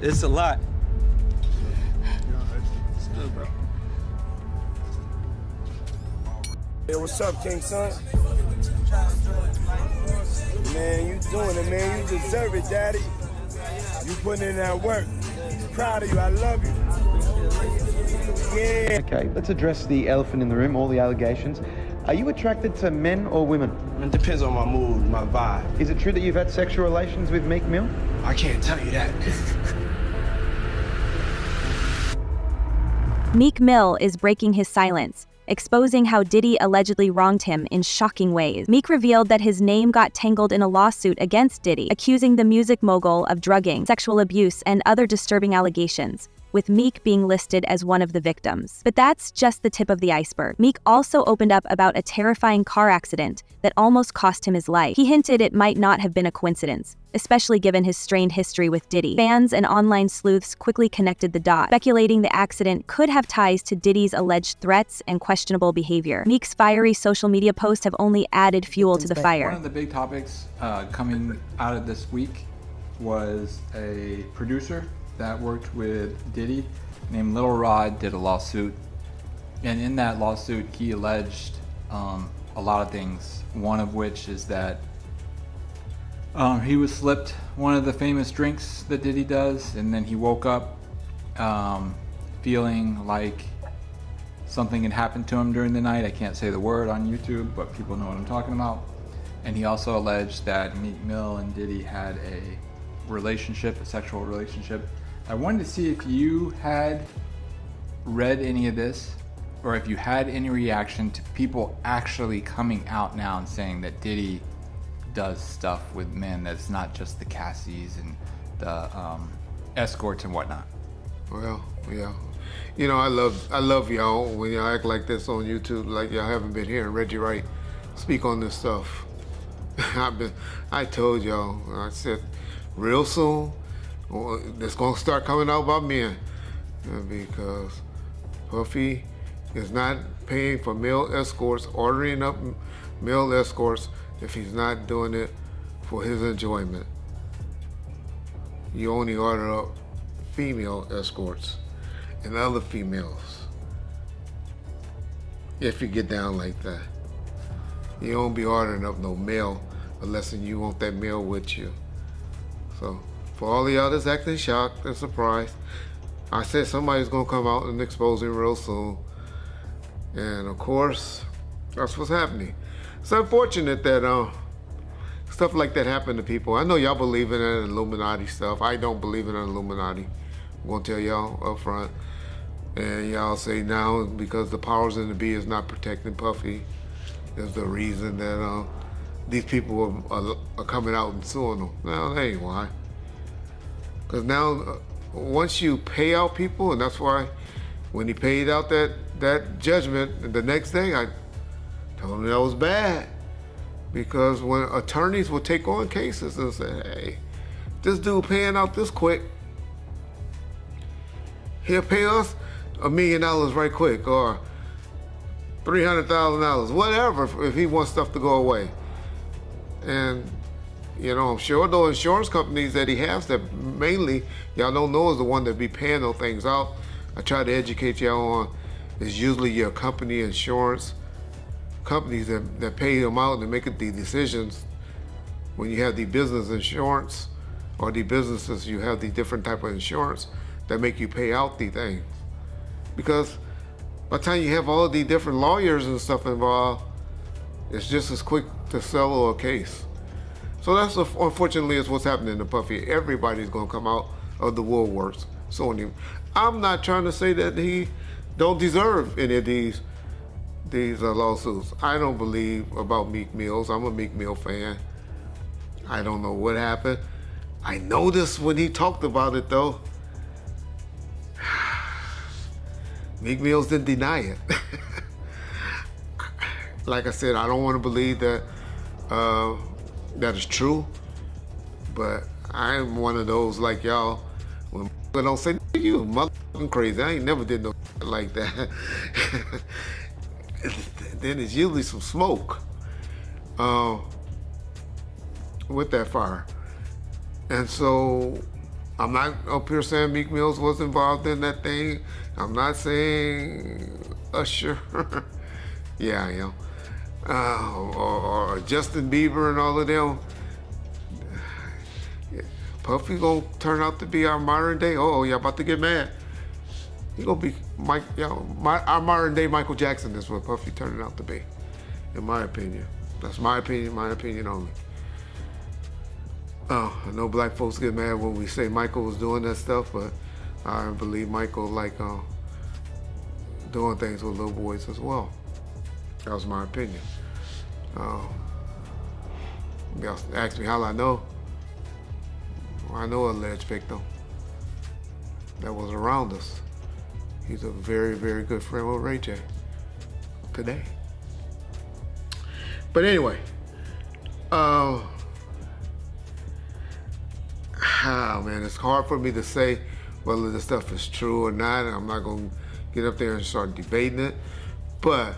It's a lot. It's good, bro. Hey, what's up, King Son? Man, you doing it, man. You deserve it, Daddy. You putting in that work. Proud of you. I love you. Yeah. Okay, let's address the elephant in the room, all the allegations. Are you attracted to men or women? It depends on my mood, my vibe. Is it true that you've had sexual relations with Meek Mill? I can't tell you that. Meek Mill is breaking his silence, exposing how Diddy allegedly wronged him in shocking ways. Meek revealed that his name got tangled in a lawsuit against Diddy, accusing the music mogul of drugging, sexual abuse, and other disturbing allegations, with Meek being listed as one of the victims. But that's just the tip of the iceberg. Meek also opened up about a terrifying car accident that almost cost him his life. He hinted it might not have been a coincidence, especially given his strained history with Diddy. Fans and online sleuths quickly connected the dots, speculating the accident could have ties to Diddy's alleged threats and questionable behavior. Meek's fiery social media posts have only added fuel to the fire. One of the big topics coming out of this week was a producer that worked with Diddy named Lil Rod did a lawsuit, and in that lawsuit he alleged a lot of things, one of which is that he was slipped one of the famous drinks that Diddy does, and then he woke up feeling like something had happened to him during the night. I can't say the word on YouTube, but people know what I'm talking about. And he also alleged that Meek Mill and Diddy had a relationship, a sexual relationship. I wanted to see if you had read any of this, or if you had any reaction to people actually coming out now and saying that Diddy does stuff with men that's not just the Cassies and the escorts and whatnot. Well, yeah. You know, I love y'all when y'all act like this on YouTube, like y'all haven't been hearing Reggie Wright speak on this stuff. I told y'all, I said, real soon, it's gonna start coming out about men, because Puffy is not paying for male escorts, ordering up male escorts if he's not doing it for his enjoyment. You only order up female escorts and other females if you get down like that. You don't be ordering up no male unless you want that male with you. So for all the others acting shocked and surprised, I said somebody's gonna come out and expose him real soon. And of course, that's what's happening. It's unfortunate that stuff like that happened to people. I know y'all believe in that Illuminati stuff. I don't believe in an Illuminati. I'm gonna tell y'all up front. And y'all say now because the powers in the be is not protecting Puffy is the reason that these people are coming out and suing them. No, that ain't why. Because now, once you pay out people, and that's why when he paid out that judgment, the next day I told him that was bad. Because when attorneys would take on cases and say, hey, this dude paying out this quick, he'll pay us $1 million right quick, or $300,000, whatever, if he wants stuff to go away. And, you know, I'm sure those insurance companies that he has that mainly y'all don't know is the one that be paying those things out. I try to educate y'all on, is usually your company insurance companies that pay them out and make the decisions when you have the business insurance, or the businesses, you have the different type of insurance that make you pay out the things. Because by the time you have all the different lawyers and stuff involved, it's just as quick to settle a case. So that's unfortunately is what's happening to Puffy. Everybody's gonna come out of the woodworks suing him. I'm not trying to say that he don't deserve any of these lawsuits. I don't believe about Meek Mills. I'm a Meek Mill fan. I don't know what happened. I noticed when he talked about it though, Meek Mills didn't deny it. Like I said, I don't want to believe that that is true, but I'm one of those like y'all, when don't say, you motherfucking crazy, I ain't never did no like that. Then it's usually some smoke with that fire. And so I'm not up here saying Meek Mills was involved in that thing. I'm not saying Usher. Yeah, I am. Or Justin Bieber and all of them. Puffy gonna turn out to be our modern day. Oh, y'all about to get mad. He gonna be our modern day Michael Jackson is what Puffy turning out to be, in my opinion. That's my opinion only. I know black folks get mad when we say Michael was doing that stuff, but I believe Michael doing things with little boys as well. That was my opinion. Y'all ask me how I know. I know an alleged victim that was around us. He's a very, very good friend with Ray J today. But anyway, man, it's hard for me to say whether this stuff is true or not, and I'm not gonna get up there and start debating it, but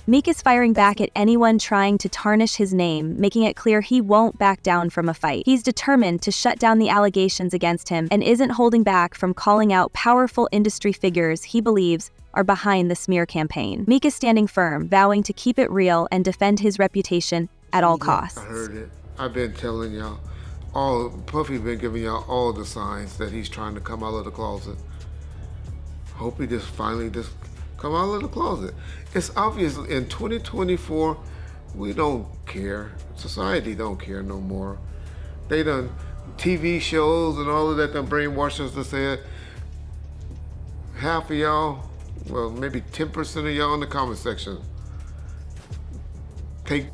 Meek is firing back at anyone trying to tarnish his name, making it clear he won't back down from a fight. He's determined to shut down the allegations against him and isn't holding back from calling out powerful industry figures he believes are behind the smear campaign. Meek is standing firm, vowing to keep it real and defend his reputation at all costs. I heard it. I've been telling y'all, Puffy's been giving y'all all the signs that he's trying to come out of the closet. Hope he just finally come out of the closet. It's obvious in 2024, we don't care. Society don't care no more. They done TV shows and all of that done brainwashed us to say it. Half of y'all, well, maybe 10% of y'all in the comment section take,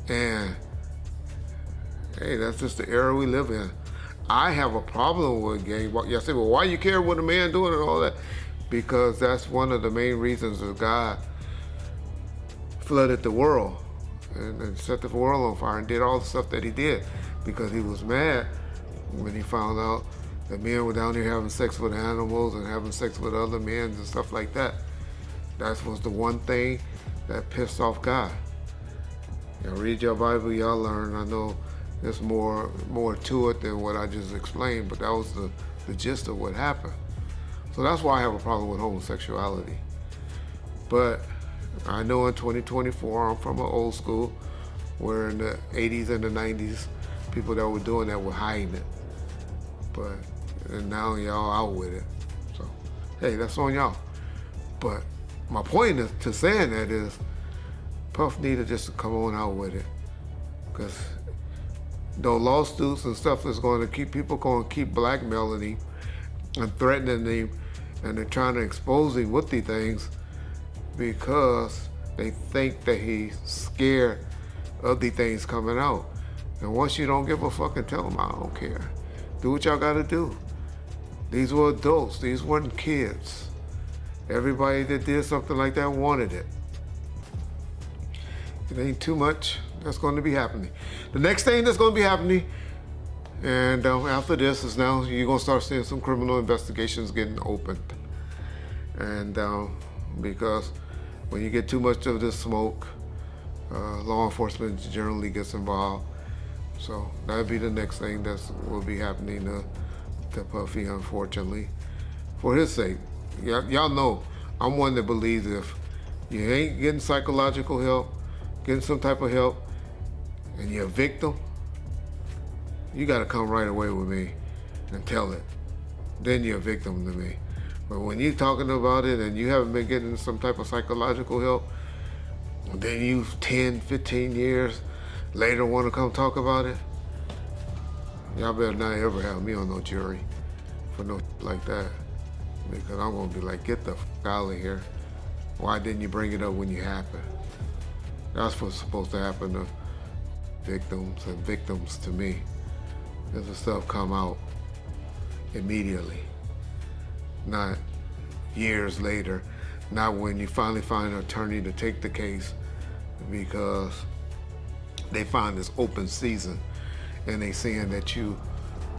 and hey, that's just the era we live in. I have a problem with gang. Y'all say, well, why you care what a man doing and all that? Because that's one of the main reasons that God flooded the world and set the world on fire and did all the stuff that he did, because he was mad when he found out that men were down here having sex with animals and having sex with other men and stuff like that. That was the one thing that pissed off God. Y'all read your Bible, y'all learn. I know there's more to it than what I just explained, but that was the gist of what happened. So that's why I have a problem with homosexuality. But I know in 2024, I'm from an old school, where in the 80s and the 90s, people that were doing that were hiding it. And now y'all out with it. So, hey, that's on y'all. But my point to saying that is, Puff needed just to come on out with it. Because those lawsuits and stuff is going to keep blackmailing him and threatening him, and they're trying to expose him with these things because they think that he's scared of these things coming out. And once you don't give a fuck and tell them, I don't care. Do what y'all gotta do. These were adults, these weren't kids. Everybody that did something like that wanted it. It ain't too much that's going to be happening. The next thing that's going to be happening, and after this, is now you're going to start seeing some criminal investigations getting opened. And because when you get too much of this smoke, law enforcement generally gets involved. So that'll be the next thing that will be happening to Puffy, unfortunately, for his sake. Y'all know I'm one that believes if you ain't getting psychological help, getting some type of help, and you're a victim, you gotta come right away with me and tell it. Then you're a victim to me. But when you're talking about it and you haven't been getting some type of psychological help, then you 10, 15 years later want to come talk about it, y'all better not ever have me on no jury for no like that. Because I'm gonna be like, get the fuck out of here. Why didn't you bring it up when you happened? That's what's supposed to happen to victims and victims to me. Does the stuff come out immediately, not years later, not when you finally find an attorney to take the case because they find this open season and they saying that you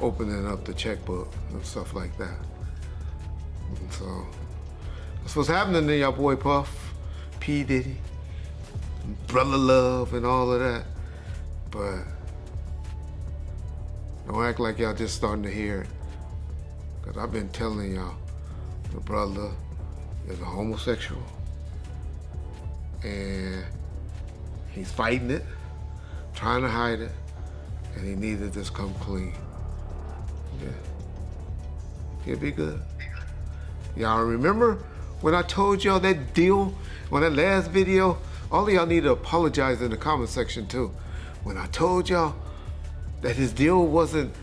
opening up the checkbook and stuff like that. And so that's what's happening to y'all boy Puff, P. Diddy, Brother Love and all of that. But Don't act like y'all just starting to hear it. Because I've been telling y'all, the brother is a homosexual. And he's fighting it, trying to hide it, and he needs to just come clean. Yeah. He'll be good. Y'all remember when I told y'all that deal, when that last video, all of y'all need to apologize in the comment section too. When I told y'all that his deal wasn't,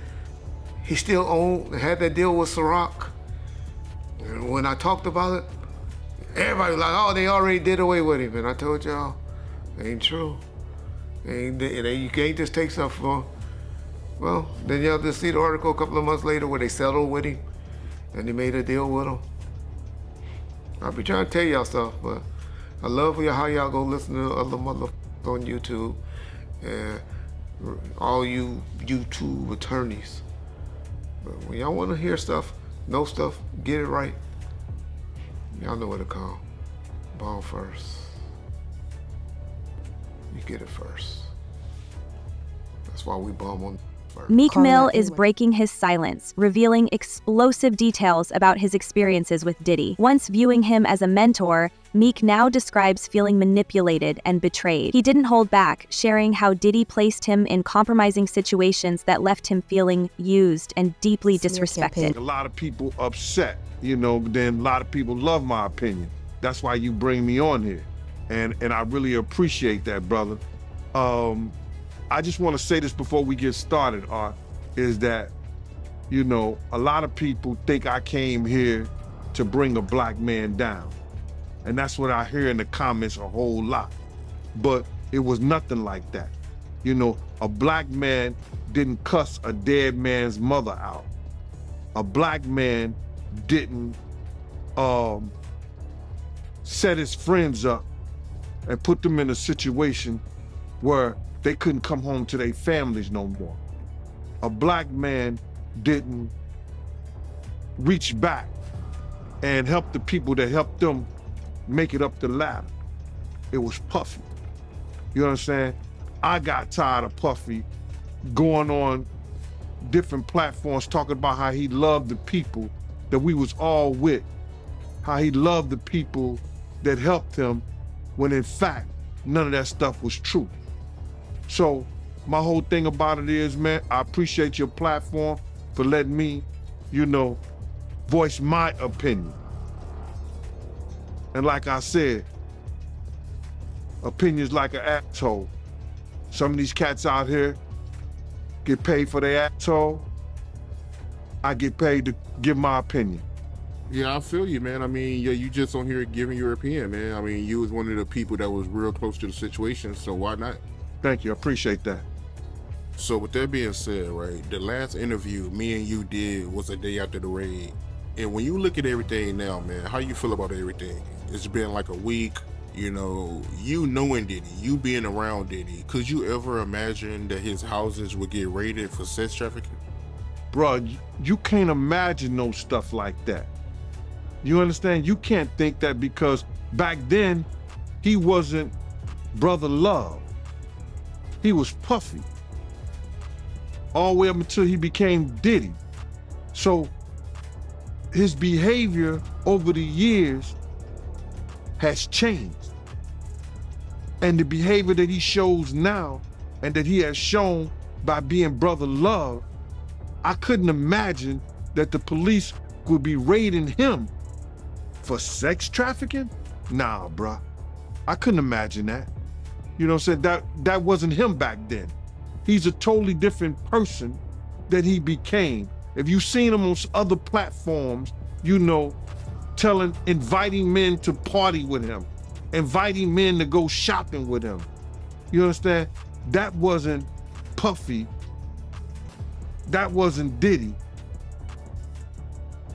he still had that deal with Ciroc. And when I talked about it, everybody was like, oh, they already did away with him. And I told y'all, it ain't true. You can't just take stuff from him. Well, then y'all just see the article a couple of months later where they settled with him and they made a deal with him. I'll be trying to tell y'all stuff, but I love how y'all go listen to other motherfuckers on YouTube and all you YouTube attorneys. But when y'all want to hear stuff, know stuff, get it right, y'all know what to call. Bomb first. You get it first. That's why we bomb on first. Meek Mill is breaking his silence, revealing explosive details about his experiences with Diddy. Once viewing him as a mentor, Meek now describes feeling manipulated and betrayed. He didn't hold back, sharing how Diddy placed him in compromising situations that left him feeling used and deeply disrespected. A lot of people upset, then a lot of people love my opinion. That's why you bring me on here. And I really appreciate that, brother. I just want to say this before we get started, Art, is that, a lot of people think I came here to bring a black man down. And that's what I hear in the comments a whole lot. But it was nothing like that. A black man didn't cuss a dead man's mother out. A black man didn't set his friends up and put them in a situation where they couldn't come home to their families no more. A black man didn't reach back and help the people that helped them make it up the ladder. It was Puffy. You understand? I got tired of Puffy going on different platforms talking about how he loved the people that we was all with, how he loved the people that helped him, when in fact, none of that stuff was true. So my whole thing about it is, man, I appreciate your platform for letting me, voice my opinion. And like I said, opinions like an asshole. Some of these cats out here get paid for their asshole. I get paid to give my opinion. Yeah, I feel you, man. I mean, yeah, you just on here giving your opinion, man. I mean, you was one of the people that was real close to the situation, so why not? Thank you, I appreciate that. So with that being said, right, the last interview me and you did was a day after the raid. And when you look at everything now, man, how you feel about everything? It's been like a week, you knowing Diddy, you being around Diddy. Could you ever imagine that his houses would get raided for sex trafficking? Bruh, you can't imagine no stuff like that. You understand? You can't think that because back then, he wasn't Brother Love. He was Puffy. All the way up until he became Diddy. So his behavior over the years has changed. And the behavior that he shows now and that he has shown by being Brother Love, I couldn't imagine that the police would be raiding him for sex trafficking? Nah, bruh. I couldn't imagine that. You know what I'm saying? That wasn't him back then. He's a totally different person that he became. If you've seen him on other platforms, inviting men to party with him, inviting men to go shopping with him. You understand? That wasn't Puffy. That wasn't Diddy.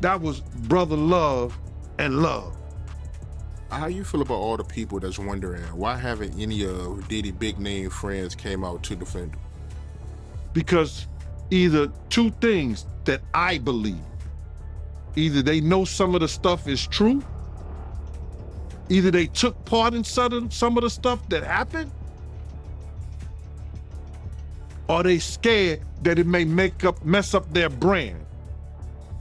That was Brother Love and Love. How you feel about all the people that's wondering why haven't any of Diddy big name friends came out to defend him? Because either two things that I believe. Either they know some of the stuff is true, either they took part in some of the stuff that happened, Are they scared that it may mess up their brand?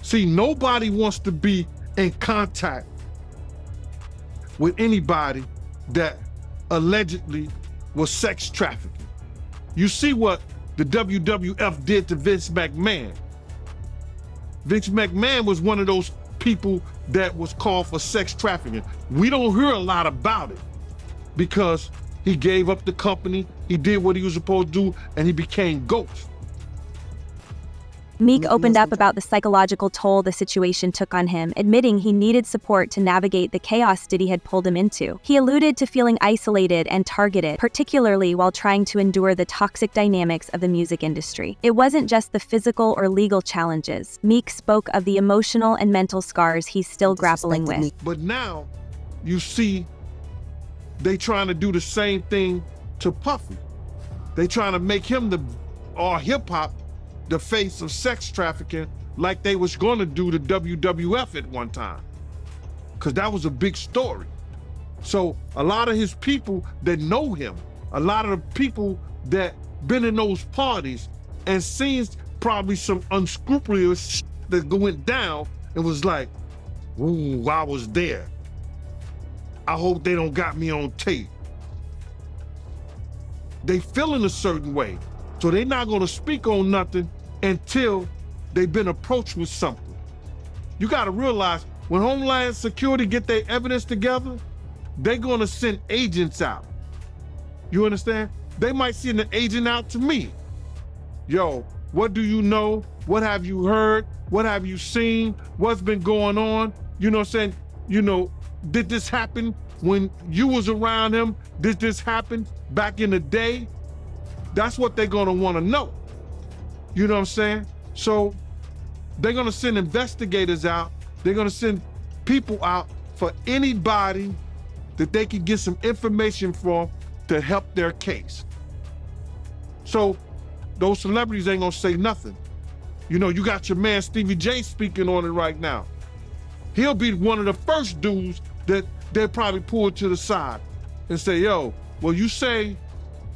See, nobody wants to be in contact with anybody that allegedly was sex trafficking. You see what the WWF did to Vince McMahon. Vince McMahon was one of those people that was called for sex trafficking. We don't hear a lot about it because he gave up the company, he did what he was supposed to do, and he became Ghost. Meek opened up about the psychological toll the situation took on him, admitting he needed support to navigate the chaos Diddy had pulled him into. He alluded to feeling isolated and targeted, particularly while trying to endure the toxic dynamics of the music industry. It wasn't just the physical or legal challenges. Meek spoke of the emotional and mental scars he's still grappling with. But now, you see, they trying to do the same thing to Puffy. They trying to make him or hip-hop the face of sex trafficking like they was gonna do to WWF at one time. Cause that was a big story. So a lot of his people that know him, a lot of the people that been in those parties and seen probably some unscrupulous shit that went down and was like, ooh, I was there. I hope they don't got me on tape. They feeling a certain way. So they're not gonna speak on nothing until they've been approached with something. You gotta realize, when Homeland Security get their evidence together, they're gonna send agents out. You understand? They might send an agent out to me. Yo, what do you know? What have you heard? What have you seen? What's been going on? You know what I'm saying? You know, did this happen when you was around him? Did this happen back in the day? That's what they're gonna wanna know. You know what I'm saying? So they're gonna send investigators out. They're gonna send people out for anybody that they can get some information from to help their case. So those celebrities ain't gonna say nothing. You know, you got your man Stevie J speaking on it right now. He'll be one of the first dudes that they'll probably pull to the side and say, yo, well, you say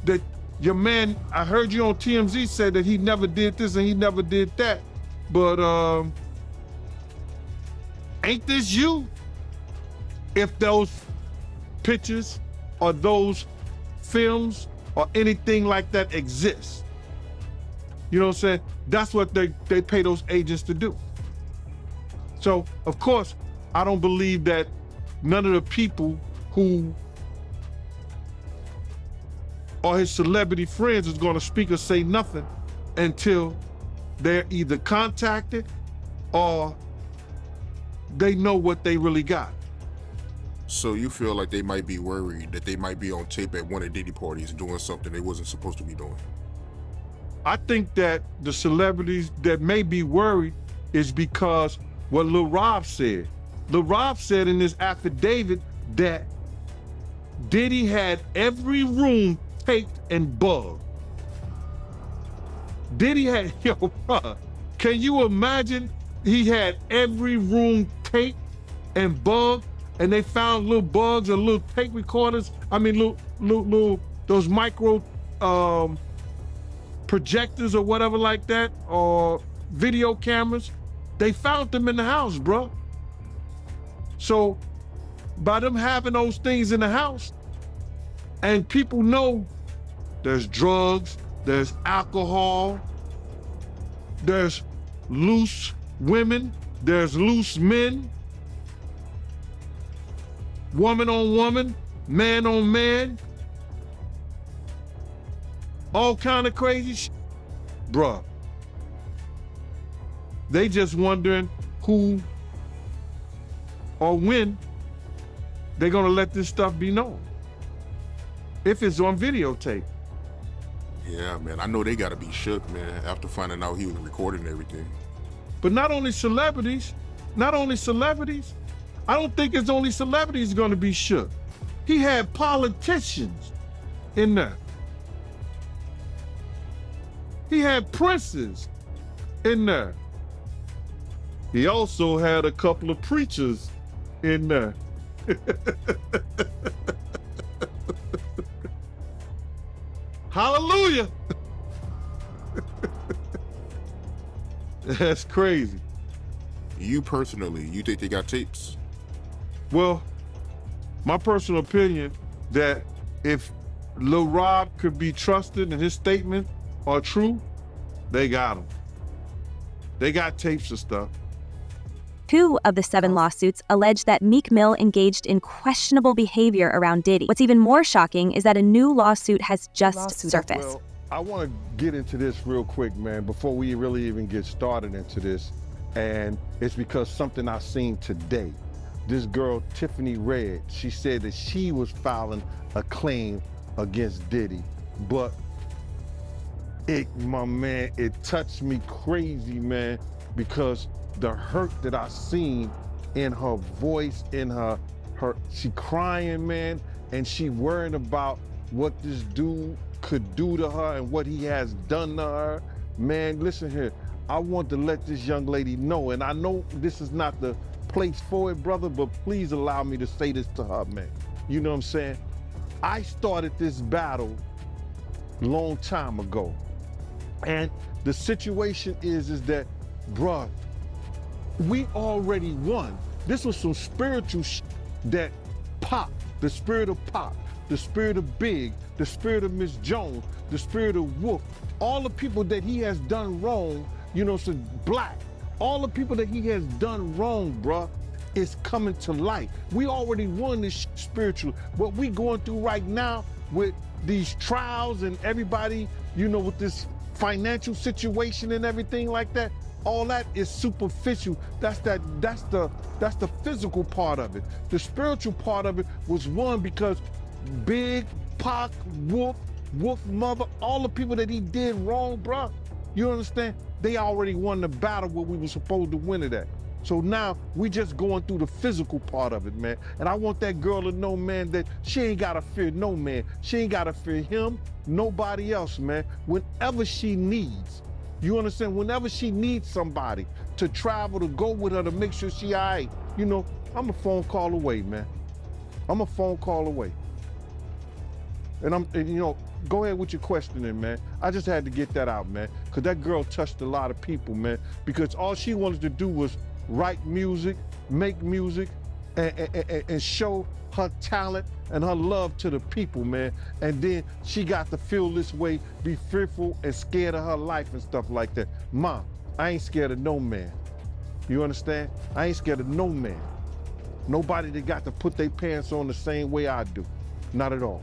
that your man, I heard you on TMZ said that he never did this and he never did that, but ain't this you? If those pictures or those films or anything like that exists. You know what I'm saying? That's what they pay those agents to do. So, of course, I don't believe that none of the people who are his celebrity friends is gonna speak or say nothing until they're either contacted or they know what they really got. So you feel like they might be worried that they might be on tape at one of Diddy parties doing something they wasn't supposed to be doing? I think that the celebrities that may be worried is because what Lil Rob said. Lil Rob said in his affidavit that Diddy had every room taped and bugged. Diddy had, yo, bro, can you imagine he had every room taped and bugged and they found little bugs or little tape recorders, little those micro projectors or whatever like that, or video cameras. They found them in the house, bro. So by them having those things in the house, and people know there's drugs, there's alcohol, there's loose women, there's loose men, woman on woman, man on man, all kind of crazy shit. Bruh, they just wondering who or when they're gonna let this stuff be known. If it's on videotape. Yeah, man, I know they gotta be shook, man, after finding out he was recording everything. But not only celebrities, I don't think it's only celebrities gonna be shook. He had politicians in there. He had princes in there. He also had a couple of preachers in there. Hallelujah. That's crazy. You personally, you think they got tapes? Well, my personal opinion that if Lil Rob could be trusted and his statement are true, they got him. They got tapes and stuff. 2 of the 7 lawsuits allege that Meek Mill engaged in questionable behavior around Diddy. What's even more shocking is that a new lawsuit has just surfaced. Well, I want to get into this real quick, man, before we really even get started into this. And it's because something I seen today. This girl, Tiffany Red, she said that she was filing a claim against Diddy. But my man, it touched me crazy, man, because the hurt that I seen in her voice, in her she crying, man, and she worrying about what this dude could do to her and what he has done to her. Man, listen here, I want to let this young lady know, and I know this is not the place for it, brother, but please allow me to say this to her, man. You know what I'm saying? I started this battle long time ago. And the situation is that, bruh, we already won. This was some spiritual that Pop, the spirit of Pop, the spirit of Big, the spirit of Miss Jones, the spirit of Wolf, all the people that he has done wrong, you know, so Black, all the people that he has done wrong, bruh, is coming to light. We already won this spiritual. What we going through right now with these trials and everybody, you know, with this financial situation and everything like that, all that is superficial. That's the physical part of it. The spiritual part of it was won because Big, Pac, Wolf Mother, all the people that he did wrong, bruh, you understand? They already won the battle where we were supposed to win it at. So now we just going through the physical part of it, man. And I want that girl to know, man, that she ain't gotta fear no man. She ain't gotta fear him, nobody else, man. Whenever she needs, you understand? Whenever she needs somebody to travel, to go with her, to make sure she all right, you know, I'm a phone call away, man. I'm a phone call away. And you know, go ahead with your questioning, man. I just had to get that out, man, because that girl touched a lot of people, man, because all she wanted to do was write music, make music, and show her talent and her love to the people, man. And then she got to feel this way, be fearful and scared of her life and stuff like that. Ma, I ain't scared of no man. You understand? I ain't scared of no man. Nobody that got to put their pants on the same way I do. Not at all.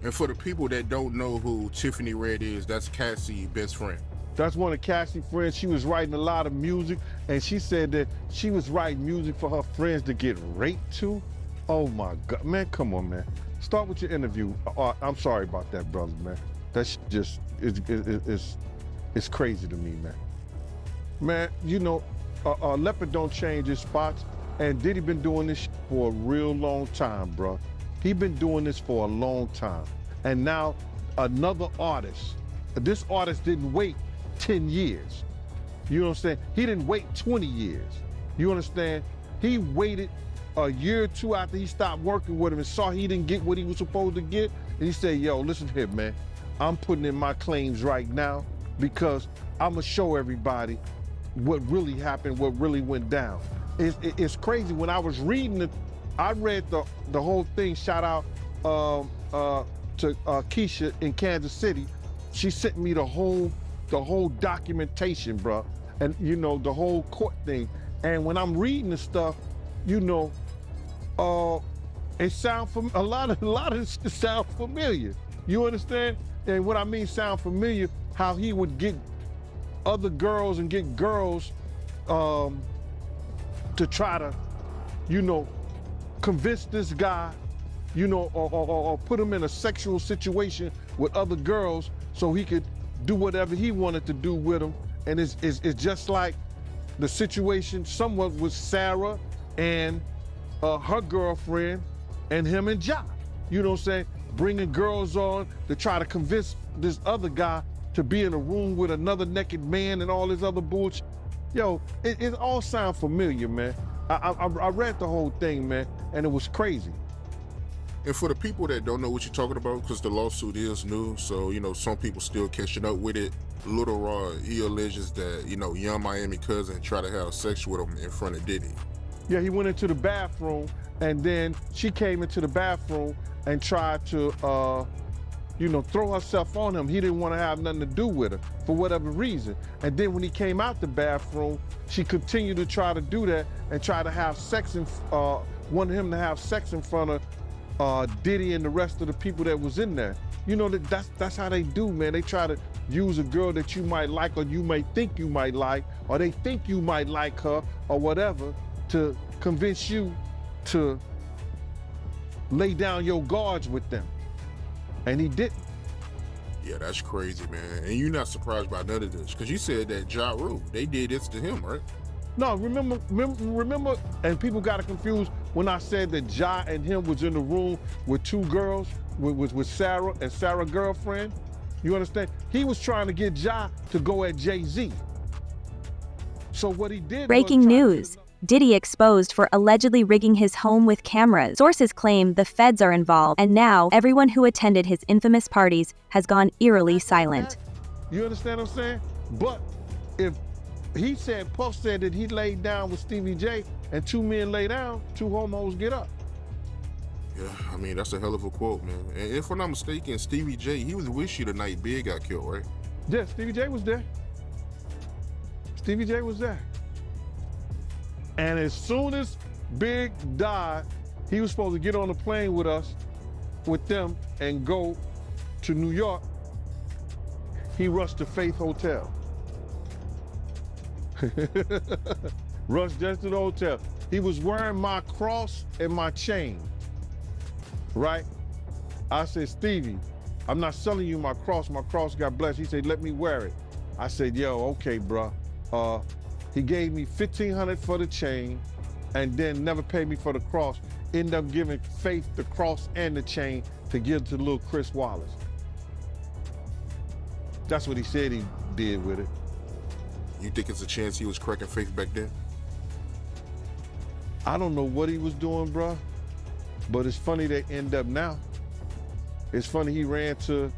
And for the people that don't know who Tiffany Red is, that's Cassie's best friend. That's one of Cassie's friends. She was writing a lot of music, and she said that she was writing music for her friends to get raped to. Oh my God, man, come on, man. Start with your interview. I'm sorry about that, brother, man. That's just, it's crazy to me, man. Man, you know, leopard don't change his spots, and Diddy been doing this for a real long time, bro. He been doing this for a long time. And now another artist, this artist didn't wait 10 years. You know what I'm saying? He didn't wait 20 years. You understand? He waited a year or two after he stopped working with him and saw he didn't get what he was supposed to get. And he said, yo, listen here, man. I'm putting in my claims right now because I'm gonna show everybody what really happened, what really went down. It's crazy. When I was reading it, I read the whole thing. Shout out to Keisha in Kansas City. She sent me the whole documentation, bro, and you know, the whole court thing. And when I'm reading the stuff, you know, it sound a lot of it sound familiar. You understand? And what I mean sound familiar, how he would get other girls and get girls to try to, you know, convince this guy, you know, or put him in a sexual situation with other girls so he could do whatever he wanted to do with them. And it's just like the situation somewhat with Sarah and her girlfriend and him and Ja. You know what I'm saying? Bringing girls on to try to convince this other guy to be in a room with another naked man and all this other bullshit. Yo, it all sound familiar, man. I read the whole thing, man, and it was crazy. And for the people that don't know what you're talking about, because the lawsuit is new, so, you know, some people still catching up with it. Little Rod, he alleges that, you know, Young Miami cousin tried to have sex with him in front of Diddy. Yeah, he went into the bathroom, and then she came into the bathroom and tried to, you know, throw herself on him. He didn't want to have nothing to do with her for whatever reason. And then when he came out the bathroom, she continued to try to do that and try to have sex, wanted him to have sex in front of Diddy and the rest of the people that was in there. You know, that's how they do, man. They try to use a girl that you might like, or you may think you might like, or they think you might like her or whatever, to convince you to lay down your guards with them. And he didn't. Yeah, that's crazy, man. And you're not surprised by none of this, because you said that Ja Rule, they did this to him, right? No, remember, and people got it confused when I said that Ja and him was in the room with two girls, with Sarah and Sarah's girlfriend. You understand? He was trying to get Ja to go at Jay-Z. So what he did Breaking was news. Diddy exposed for allegedly rigging his home with cameras. Sources claim the feds are involved, and now everyone who attended his infamous parties has gone eerily silent. You understand what I'm saying? But if he said, Puff said that he laid down with Stevie J, and two men lay down, two homos get up. Yeah, I mean, that's a hell of a quote, man. And if I'm not mistaken, Stevie J, he was with you the night Big got killed, right? Yeah, Stevie J was there. Stevie J was there. And as soon as Big died, he was supposed to get on a plane with us, with them, and go to New York. He rushed to Faith Hotel. Rushed just to the hotel. He was wearing my cross and my chain, right? I said, Stevie, I'm not selling you my cross got blessed. He said, let me wear it. I said, yo, okay, bro. He gave me $1,500 for the chain and then never paid me for the cross. Ended up giving Faith the cross and the chain to give to little Chris Wallace. That's what he said he did with it. You think it's a chance he was cracking Faith back then? I don't know what he was doing, bro, but it's funny they end up now. It's funny he ran to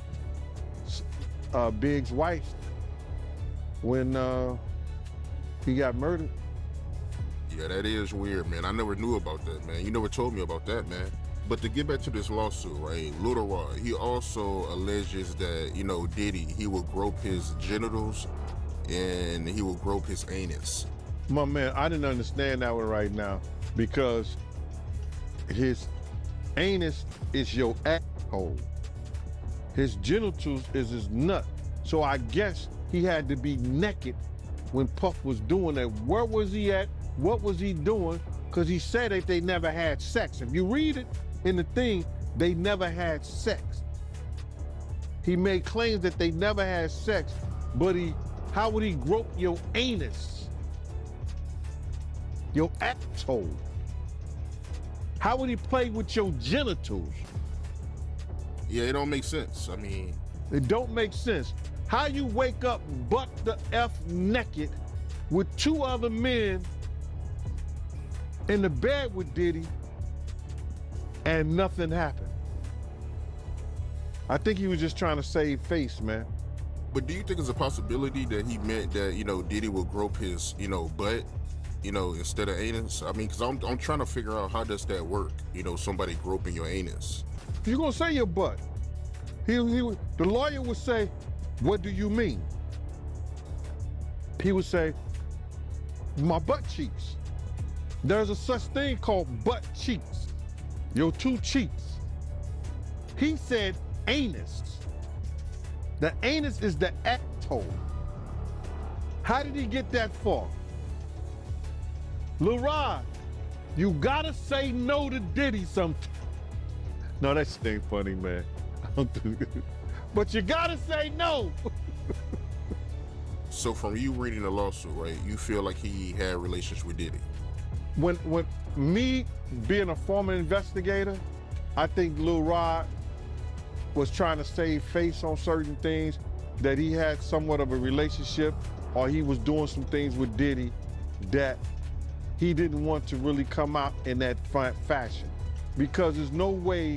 Big's wife when he got murdered. Yeah, that is weird, man. I never knew about that, man. You never told me about that, man. But to get back to this lawsuit, right, Little Rod, he also alleges that, you know, Diddy, he will grope his genitals and he will grope his anus. My man, I didn't understand that one right now, because his anus is your asshole. His genitals is his nut. So I guess he had to be naked when Puff was doing that. Where was he at? What was he doing? Because he said that they never had sex. If you read it in the thing, they never had sex. He made claims that they never had sex, but how would he grope your anus? Your asshole? How would he play with your genitals? Yeah, it don't make sense. I mean, it don't make sense. How you wake up butt the F naked with two other men in the bed with Diddy and nothing happened? I think he was just trying to save face, man. But do you think it's a possibility that he meant that, you know, Diddy will grope his, you know, butt, you know, instead of anus? I mean, because I'm trying to figure out how does that work, you know, somebody groping your anus. You're going to say your butt. The lawyer would say, what do you mean? He would say, my butt cheeks. There's a such thing called butt cheeks. Your two cheeks. He said anus. The anus is the asshole. How did he get that far? Lil Rod, you gotta say no to Diddy sometimes. No, that shit ain't funny, man. I don't do it. But you gotta say no. So from you reading the lawsuit, right, you feel like he had relations with Diddy? When me being a former investigator, I think Lil Rod was trying to save face on certain things, that he had somewhat of a relationship, or he was doing some things with Diddy that he didn't want to really come out in that fashion. Because there's no way